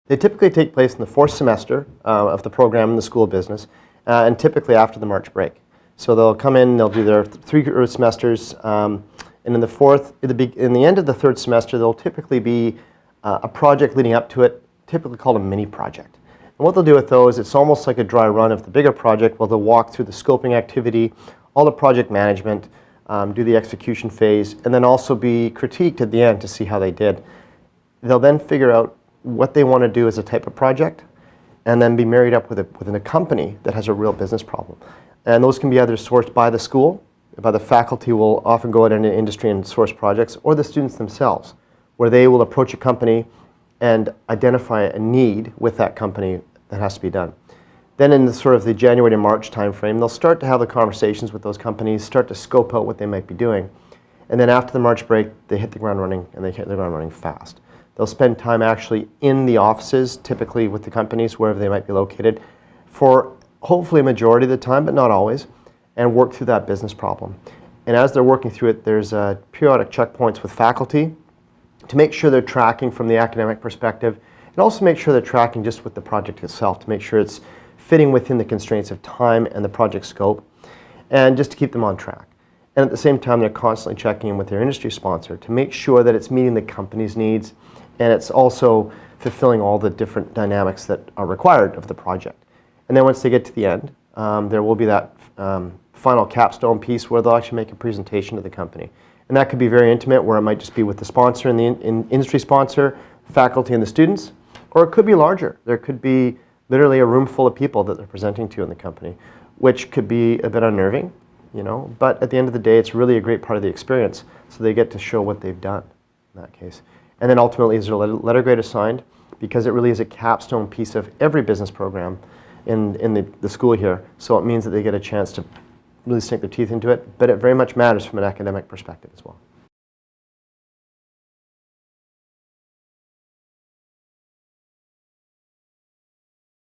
They typically take place in the fourth semester of the program in the School of Business, and typically after the March break. So they'll come in, they'll do their 3 semesters, and in the end of the third semester, there'll typically be a project leading up to it, typically called a mini project. And what they'll do with those, it's almost like a dry run of the bigger project, where they'll walk through the scoping activity, all the project management, do the execution phase, and then also be critiqued at the end to see how they did. They'll then figure out what they want to do as a type of project, and then be married up within a company that has a real business problem. And those can be either sourced by the school, by the faculty will often go out into industry and source projects, or the students themselves, where they will approach a company and identify a need with that company that has to be done. Then in the sort of the January to March timeframe, they'll start to have the conversations with those companies, start to scope out what they might be doing. And then after the March break, they hit the ground running, and they hit the ground running fast. They'll spend time actually in the offices, typically with the companies, wherever they might be located, for hopefully a majority of the time, but not always, and work through that business problem. And as they're working through it, there's periodic checkpoints with faculty to make sure they're tracking from the academic perspective, and also make sure they're tracking just with the project itself to make sure it's fitting within the constraints of time and the project scope, and just to keep them on track. And at the same time, they're constantly checking in with their industry sponsor to make sure that it's meeting the company's needs, and it's also fulfilling all the different dynamics that are required of the project. And then once they get to the end, there will be that final capstone piece where they'll actually make a presentation to the company. And that could be very intimate, where it might just be with the sponsor and the industry sponsor, faculty, and the students, or it could be larger. There could be literally a room full of people that they're presenting to in the company, which could be a bit unnerving, but at the end of the day, it's really a great part of the experience, so they get to show what they've done in that case. And then ultimately, is there a letter grade assigned, because it really is a capstone piece of every business program in the school here, so it means that they get a chance to really sink their teeth into it, but it very much matters from an academic perspective as well.